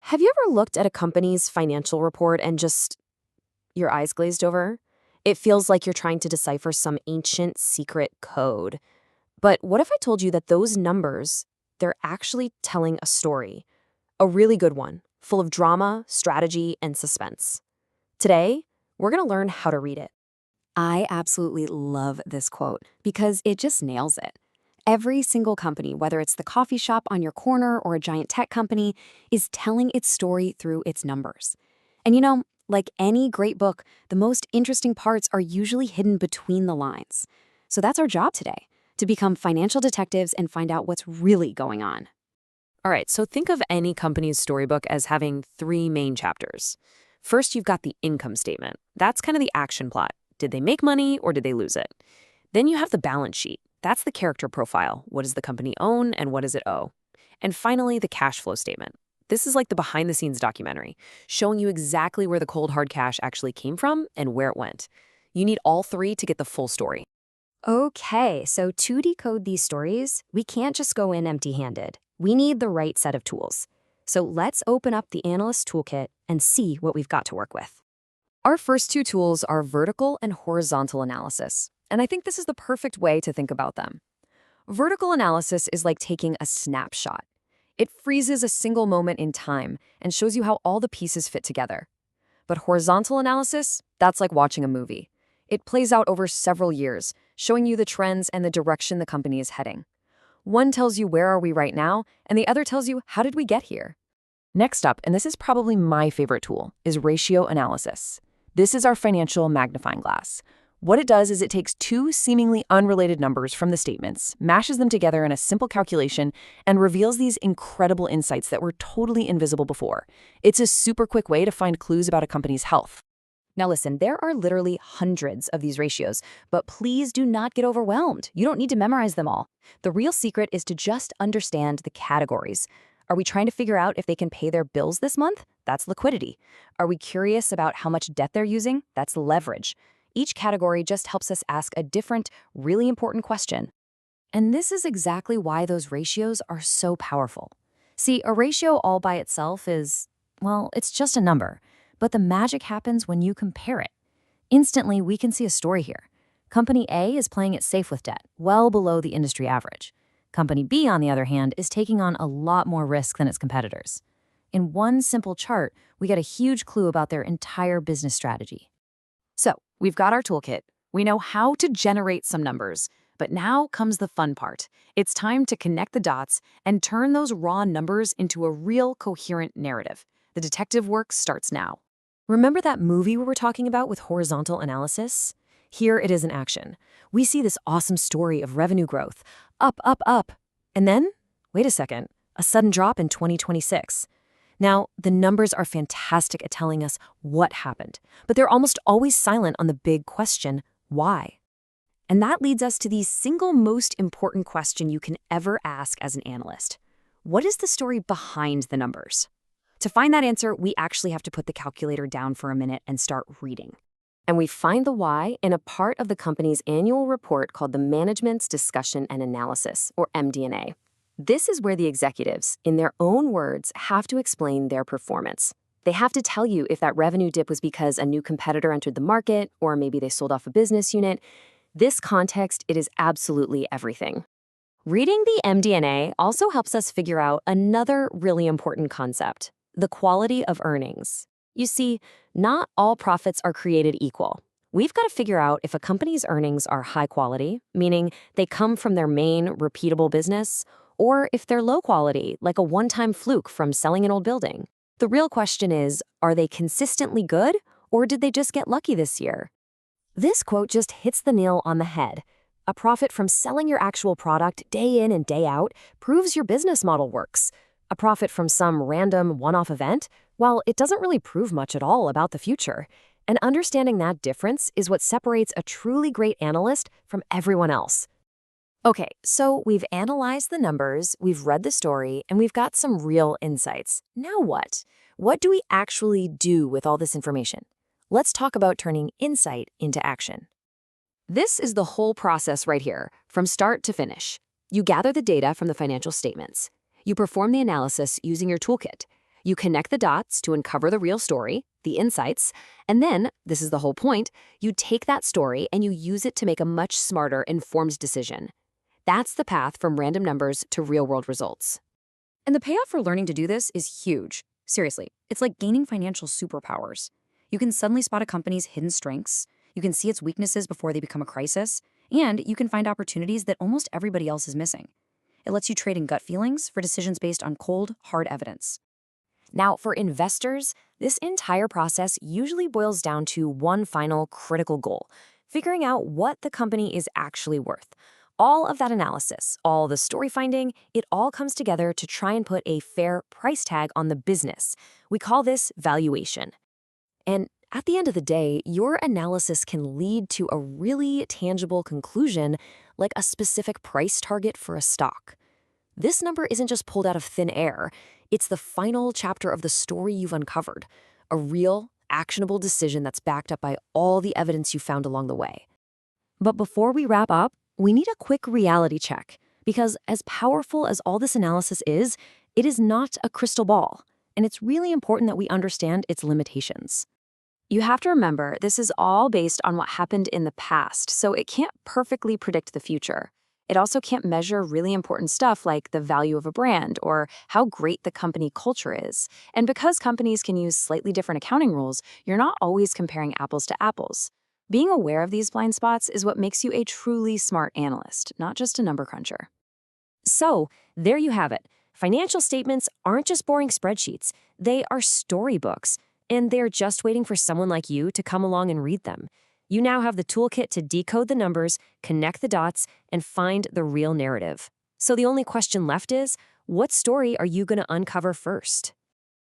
Have you ever looked at a company's financial report and just your eyes glazed over? It feels like you're trying to decipher some ancient secret code. But what if I told you that those numbers, they're actually telling a story, a really good one, full of drama, strategy, and suspense? Today, we're going to learn how to read it. I absolutely love this quote because it just nails it. Every single company, whether it's the coffee shop on your corner or a giant tech company, is telling its story through its numbers. And like any great book, the most interesting parts are usually hidden between the lines. So that's our job today, to become financial detectives and find out what's really going on. All right, so think of any company's storybook as having three main chapters. First, you've got the income statement. That's kind of the action plot. Did they make money or did they lose it? Then you have the balance sheet. That's the character profile. What does the company own and what does it owe? And finally, the cash flow statement. This is like the behind-the-scenes documentary, showing you exactly where the cold hard cash actually came from and where it went. You need all three to get the full story. Okay, so to decode these stories, we can't just go in empty-handed. We need the right set of tools. So let's open up the Analyst Toolkit and see what we've got to work with. Our first two tools are vertical and horizontal analysis, and I think this is the perfect way to think about them. Vertical analysis is like taking a snapshot. It freezes a single moment in time and shows you how all the pieces fit together. But horizontal analysis, that's like watching a movie. It plays out over several years, showing you the trends and the direction the company is heading. One tells you where are we right now, and the other tells you how did we get here. Next up, and this is probably my favorite tool, is ratio analysis. This is our financial magnifying glass. What it does is it takes two seemingly unrelated numbers from the statements, mashes them together in a simple calculation, and reveals these incredible insights that were totally invisible before. It's a super quick way to find clues about a company's health. Now listen, there are literally hundreds of these ratios, but please do not get overwhelmed. You don't need to memorize them all. The real secret is to just understand the categories. Are we trying to figure out if they can pay their bills this month? That's liquidity. Are we curious about how much debt they're using? That's leverage. Each category just helps us ask a different, really important question. And this is exactly why those ratios are so powerful. See, a ratio all by itself is, well, it's just a number. But the magic happens when you compare it. Instantly, we can see a story here. Company A is playing it safe with debt, well below the industry average. Company B, on the other hand, is taking on a lot more risk than its competitors. In one simple chart, we get a huge clue about their entire business strategy. So, we've got our toolkit. We know how to generate some numbers. But now comes the fun part. It's time to connect the dots and turn those raw numbers into a real coherent narrative. The detective work starts now. Remember that movie we were talking about with horizontal analysis? Here it is in action. We see this awesome story of revenue growth. Up, up, up. And then, wait a second, a sudden drop in 2026. Now, the numbers are fantastic at telling us what happened, but they're almost always silent on the big question, why? And that leads us to the single most important question you can ever ask as an analyst. What is the story behind the numbers? To find that answer, we actually have to put the calculator down for a minute and start reading. And we find the why in a part of the company's annual report called the Management's Discussion and Analysis, or MD&A. This is where the executives, in their own words, have to explain their performance. They have to tell you if that revenue dip was because a new competitor entered the market, or maybe they sold off a business unit. This context, it is absolutely everything. Reading the MD&A also helps us figure out another really important concept: the quality of earnings. You see, not all profits are created equal. We've got to figure out if a company's earnings are high quality, meaning they come from their main, repeatable business, or if they're low quality, like a one-time fluke from selling an old building. The real question is, are they consistently good, or did they just get lucky this year? This quote just hits the nail on the head. A profit from selling your actual product day in and day out proves your business model works. A profit from some random one-off event, well, it doesn't really prove much at all about the future. And understanding that difference is what separates a truly great analyst from everyone else. Okay, so we've analyzed the numbers, we've read the story, and we've got some real insights. Now what? What do we actually do with all this information? Let's talk about turning insight into action. This is the whole process right here, from start to finish. You gather the data from the financial statements. You perform the analysis using your toolkit. You connect the dots to uncover the real story, the insights, and then, this is the whole point, you take that story and you use it to make a much smarter, informed decision. That's the path from random numbers to real-world results. And the payoff for learning to do this is huge. Seriously, it's like gaining financial superpowers. You can suddenly spot a company's hidden strengths, you can see its weaknesses before they become a crisis, and you can find opportunities that almost everybody else is missing. It lets you trade in gut feelings for decisions based on cold, hard evidence. Now, for investors, this entire process usually boils down to one final critical goal: figuring out what the company is actually worth. All of that analysis, all the story finding, it all comes together to try and put a fair price tag on the business. We call this valuation. And at the end of the day, your analysis can lead to a really tangible conclusion, like a specific price target for a stock. This number isn't just pulled out of thin air. It's the final chapter of the story you've uncovered, a real, actionable decision that's backed up by all the evidence you found along the way. But before we wrap up, we need a quick reality check, because as powerful as all this analysis is, it is not a crystal ball, and it's really important that we understand its limitations. You have to remember, this is all based on what happened in the past, so it can't perfectly predict the future. It also can't measure really important stuff like the value of a brand or how great the company culture is. And because companies can use slightly different accounting rules, you're not always comparing apples to apples. Being aware of these blind spots is what makes you a truly smart analyst, not just a number cruncher. So, there you have it. Financial statements aren't just boring spreadsheets. They are storybooks, and they're just waiting for someone like you to come along and read them. You now have the toolkit to decode the numbers, connect the dots, and find the real narrative. So the only question left is, what story are you going to uncover first?